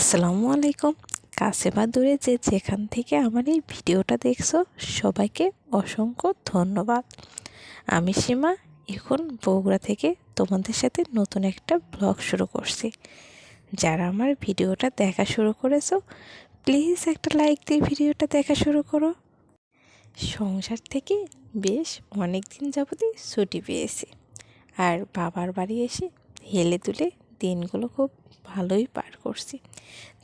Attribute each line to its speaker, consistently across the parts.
Speaker 1: আসসালামু আলাইকুম। কাছে বা দূরে যে যেখান থেকে আমার এই ভিডিওটা দেখছো সবাইকে অসংখ্য ধন্যবাদ। আমি সীমা, এখন বগুড়া থেকে তোমাদের সাথে নতুন একটা ব্লগ শুরু করছি। যারা আমার ভিডিওটা দেখা শুরু করেছো প্লিজ একটা লাইক দিয়ে ভিডিওটা দেখা শুরু করো। সংসার থেকে বেশ অনেক দিন যাবতই ছুটি পেয়েছি, আর বাবার বাড়ি এসে হেলে দুলে দিনগুলো খুব ভালোই পার করছি।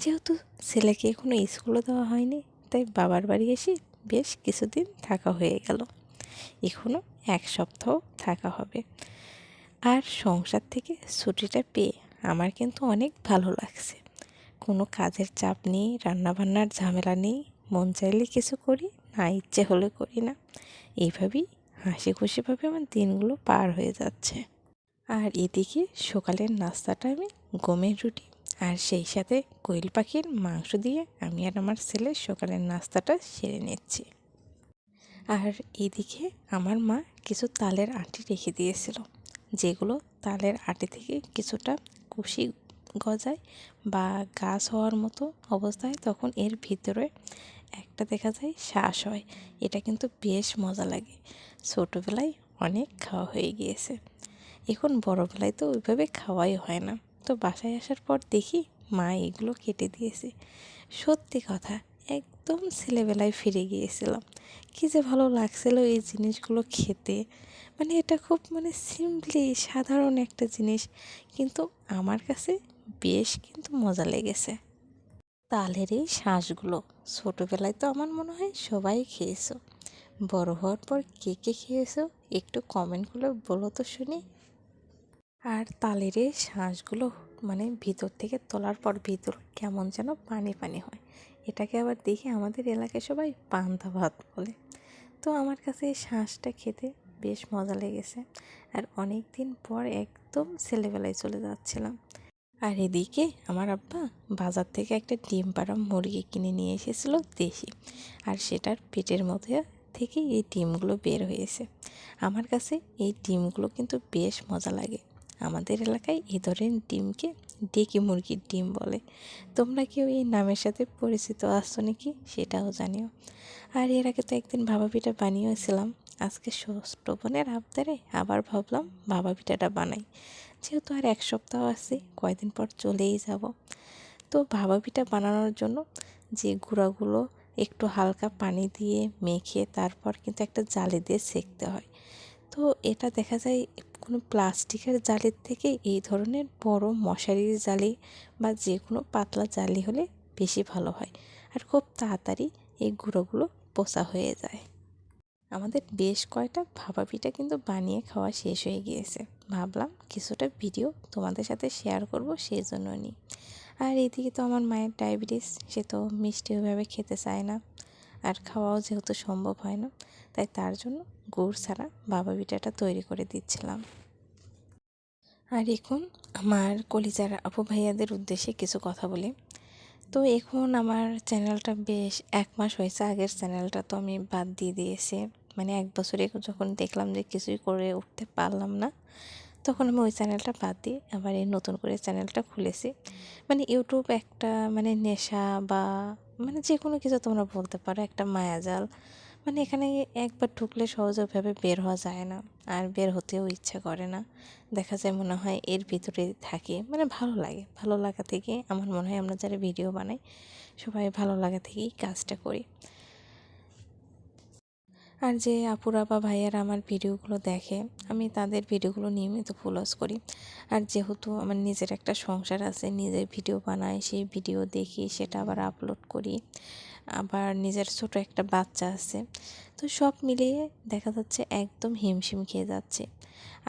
Speaker 1: যেহেতু ছেলেকে এখনও স্কুলে দেওয়া হয়নি, তাই বাবার বাড়ি এসে বেশ কিছুদিন থাকা হয়ে গেল। এখনও এক সপ্তাহ থাকা হবে। আর সংসার থেকে ছুটিটা পেয়ে আমার কিন্তু অনেক ভালো লাগছে। কোনো কাজের চাপ নেই, রান্নাবান্নার ঝামেলা নেই, মন চাইলে কিছু করি, না ইচ্ছে হলে করি না। এইভাবেই হাসি খুশিভাবে আমার দিনগুলো পার হয়ে যাচ্ছে। আর এদিকে সকালের নাস্তাটা আমি গমের রুটি আর সেই সাথে কোয়েল পাখির মাংস দিয়ে আমি আর আমার ছেলে সকালের নাস্তাটা সেরে নিচ্ছি। আর এদিকে আমার মা কিছু তালের আটি রেখে দিয়েছিল, যেগুলো তালের আটি থেকে কিছুটা কুশি গজায় বা গাছ হওয়ার মতো অবস্থায়, তখন এর ভিতরে একটা দেখা যায় শ্বাস হয়। এটা কিন্তু বেশ মজা লাগে। ছোটোবেলায় অনেক খাওয়া হয়ে গিয়েছে, এখন বড়বেলায় তো ওইভাবে খাওয়াই হয় না। তো বাসায় আসার পর দেখি মা এগুলো কেটে দিয়েছে। সত্যি কথা, একদম ছেলেবেলায় ফিরে গিয়েছিলাম। কী যে ভালো লাগছিল এই জিনিসগুলো খেতে। এটা খুব সিম্পলি সাধারণ একটা জিনিস, কিন্তু আমার কাছে বেশ কিন্তু মজা লেগেছে। তালের এই শাঁসগুলো ছোটোবেলায় তো আমার মনে হয় সবাই খেয়েছো। বড় হওয়ার পর কে কে খেয়েছো একটু কমেন্ট করে বলো তো শুনি। আর তালের এই শাঁসগুলো ভিতর থেকে তোলার পর ভিতর কেমন যেন পানি পানি হয়। এটাকে আবার দেখে আমাদের এলাকায় সবাই পান্তা ভাত বলে। তো আমার কাছে এই শাঁসটা খেতে বেশ মজা লেগেছে। আর অনেক দিন পর একদম ছেলেবেলায় চলে যাচ্ছিলাম। আর এদিকে আমার আব্বা বাজার থেকে একটা ডিম পাড়া মুরগি কিনে নিয়ে এসেছিলো দেশি, আর সেটার পেটের মধ্যে থেকে এই ডিমগুলো বের হয়েছে। আমার কাছে এই ডিমগুলো কিন্তু বেশ মজা লাগে। আমাদের এলাকায় এই ধরনের ডিমকে ডেকি মুরগির ডিম বলে। তোমরা কেউ এই নামের সাথে পরিচিত আসছো নাকি সেটাও জানিও। আর এর আগে তো একদিন ভাপা পিঠা বানিয়েছিলাম। আজকে ষষ্ঠ বোনের আবদারে আবার ভাবলাম ভাপা পিঠাটা বানাই। যেহেতু আর এক সপ্তাহ আছে, কয়দিন পর চলেই যাব। তো ভাপা পিঠা বানানোর জন্য যে গুঁড়াগুলো একটু হালকা পানি দিয়ে মেখে তারপর কিন্তু একটা জালি দিয়ে সেঁকতে হয়। তো এটা দেখা যায় কোনো প্লাস্টিকের জালির থেকে এই ধরনের বড় মশারির জালি বা যে কোনো পাতলা জালি হলে বেশি ভালো হয়, আর খুব তাড়াতাড়ি এই গুঁড়োগুলো পোঁছা হয়ে যায়। আমাদের বেশ কয়টা ভাপা পিঠা কিন্তু বানিয়ে খাওয়া শেষ হয়ে গিয়েছে। ভাবলাম কিছুটা ভিডিও তোমাদের সাথে শেয়ার করব, সেই জন্য নিই। আর এদিকে তো আমার মায়ের ডায়াবেটিস, সে তো মিষ্টি ওইভাবে খেতে চায় না, আর খাওয়াও যেহেতু সম্ভব হয় না, তাই তার জন্য গুড় ছাড়া ভাপা পিঠাটা তৈরি করে দিচ্ছিলাম। আর এখন আমার কলিজার আপু ভাইয়াদের উদ্দেশ্যে কিছু কথা বলি। তো এখন আমার চ্যানেলটা বেশ 1 মাস হয়েছে। আগের চ্যানেলটা তো আমি বাদ দিয়ে দিয়েছি। 1 বছরে যখন দেখলাম যে কিছুই করে উঠতে পারলাম না, তখন আমি ওই চ্যানেলটা বাদ দিয়ে আবার এই নতুন করে চ্যানেলটা খুলেছি। ইউটিউব একটা নেশা বা যে কোনো কিছু তোমরা বলতে পারো, একটা মায়াজাল। এখানে একবার ঢুকলে সহজভাবে বের হওয়া যায় না, আর বের হতেও ইচ্ছা করে না। দেখা যায় মনে হয় এর ভিতরে থাকি, ভালো লাগে। ভালো লাগা থেকে আমার মনে হয় আমরা যারা ভিডিও বানাই সবাই ভালো লাগা থেকেই কাজটা করি। আর যে আপুরা বা ভাইয়ারা আমার ভিডিওগুলো দেখে, আমি তাদের ভিডিওগুলো নিয়মিত ফলোস করি। আর যেহেতু আমার নিজের একটা সংসার আছে, নিজের ভিডিও বানাই, সেই ভিডিও দেখি, সেটা আবার আপলোড করি। আবার নিজের ছোট একটা বাচ্চা আছে, তো সব মিলিয়ে দেখা যাচ্ছে একদম হিমশিম খেয়ে যাচ্ছে।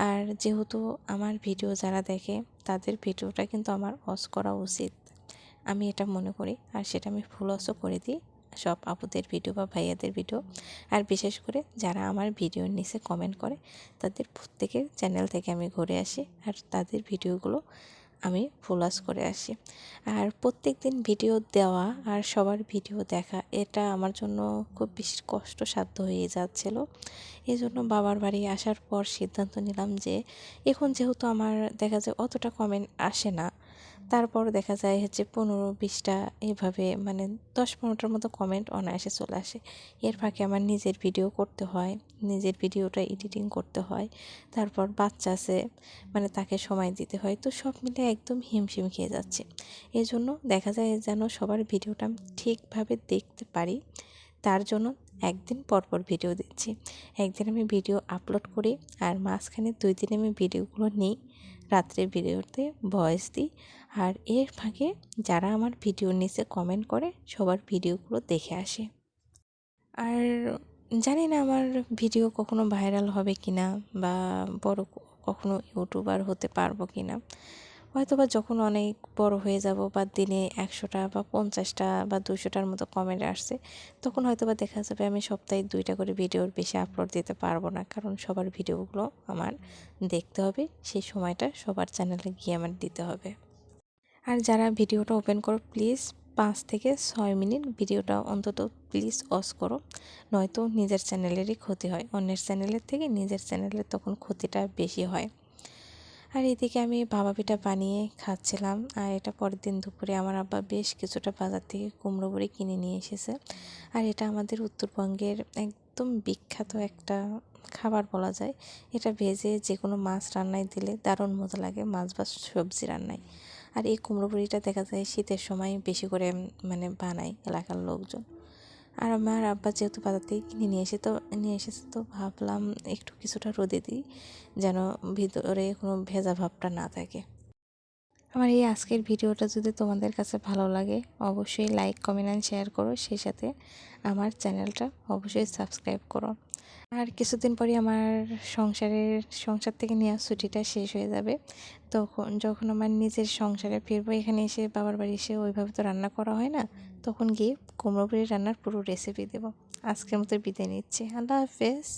Speaker 1: আর যেহেতু আমার ভিডিও যারা দেখে তাদের ভিডিওটা কিন্তু আমার ওয়াচ করা উচিত, আমি এটা মনে করি। আর সেটা আমি ফলোসও করে দিই সব আপুদের ভিডিও বা ভাইয়াদের ভিডিও। আর বিশেষ করে যারা আমার ভিডিওর নিচে কমেন্ট করে তাদের প্রত্যেকের চ্যানেল থেকে আমি ঘুরে আসি, আর তাদের ভিডিওগুলো আমি ফলোস করে আসি। আর প্রত্যেক দিন ভিডিও দেওয়া আর সবার ভিডিও দেখা, এটা আমার জন্য খুব বেশি কষ্টসাধ্য হয়ে যাচ্ছিলো। এই জন্য বাবার বাড়ি আসার পর সিদ্ধান্ত নিলাম যে এখন যেহেতু আমার দেখা যায় অতটা কমেন্ট আসে না, তারপর দেখা যায় হচ্ছে 15-20টা এভাবে মানে 10-15টার মতো কমেন্ট অনায়াসে চলে আসে। এর ফাঁকে আমার নিজের ভিডিও করতে হয়, নিজের ভিডিওটা এডিটিং করতে হয়, তারপর বাচ্চা আছে মানে তাকে সময় দিতে হয়, তো সব মিলে একদম হিমশিম খেয়ে যাচ্ছে। এজন্য দেখা যায় যেন সবার ভিডিওটা আমি ঠিকভাবে দেখতে পারি, তার জন্য একদিন পর পর ভিডিও দিচ্ছি। একদিন আমি ভিডিও আপলোড করি আর মাঝখানে 2 দিন আমি ভিডিওগুলো নিই, রাত্রে ভিডিওতে ভয়েস দিই। আর এর ফাঁকে যারা আমার ভিডিওর নিচে কমেন্ট করে সবার ভিডিওগুলো দেখে আসি। আর জানি না আমার ভিডিও কখনো ভাইরাল হবে কি না, বা বড় কখনো ইউটিউবার হতে পারবো কি না। হয়তোবা যখন অনেক বড় হয়ে যাব বা দিনে 100টা বা 50টা বা 200টার মতো কমেন্ট আসছে, তখন হয়তোবা দেখা যাবে আমি সপ্তাহে 2টা করে ভিডিওর বেশি আপলোড দিতে পারবো না, কারণ সবার ভিডিওগুলো আমার দেখতে হবে, সেই সময়টা সবার চ্যানেলে গিয়ে আমার দিতে হবে। আর যারা ভিডিওটা ওপেন করো প্লিজ 5 থেকে 6 মিনিট ভিডিওটা অন্তত প্লিজ অস করো, নয়তো নিজের চ্যানেলেরই ক্ষতি হয়। অন্যের চ্যানেলের থেকে নিজের চ্যানেলের তখন ক্ষতিটা বেশি হয়। আর এদিকে আমি ভাপা পিঠা বানিয়ে খাচ্ছিলাম। আর এটা পরের দিন দুপুরে আমার আব্বা বেশ কিছুটা বাজার থেকে কুমড়ো বড়ি কিনে নিয়ে এসেছে। আর এটা আমাদের উত্তরবঙ্গের একদম বিখ্যাত একটা খাবার বলা যায়। এটা ভেজে যে কোনো মাছ রান্নায় দিলে দারুণ মজা লাগে, মাছ বা সবজি রান্নায়। আর এই কুমড়ো বড়িটা দেখা যায় শীতের সময় বেশি করে মানে বানায় এলাকার লোকজন। আর আমার আব্বা যেহেতু বাজার থেকে কিনে নিয়ে এসেছে, তো ভাবলাম একটু কিছুটা রোদে দিই, যেন ভিতরে কোনো ভেজা ভাবটা না থাকে। আমার এই আজকের ভিডিওটা যদি তোমাদের কাছে ভালো লাগে, অবশ্যই লাইক, কমেন্ট অ্যান্ড শেয়ার করো। সেই সাথে আমার চ্যানেলটা অবশ্যই সাবস্ক্রাইব করো। আর কিছুদিন পরই আমার সংসার থেকে নেওয়া ছুটিটা শেষ হয়ে যাবে। তখন যখন আমার নিজের সংসারে ফিরবো, এখানে এসে বাবার বাড়ি এসে ওইভাবে তো রান্না করা হয় না, তখন গিয়ে কুমড়ো বড়ি রান্নার পুরো রেসিপি দেবো। আজকের মতো বিদায় নিচ্ছি, আল্লাহ হাফেজ।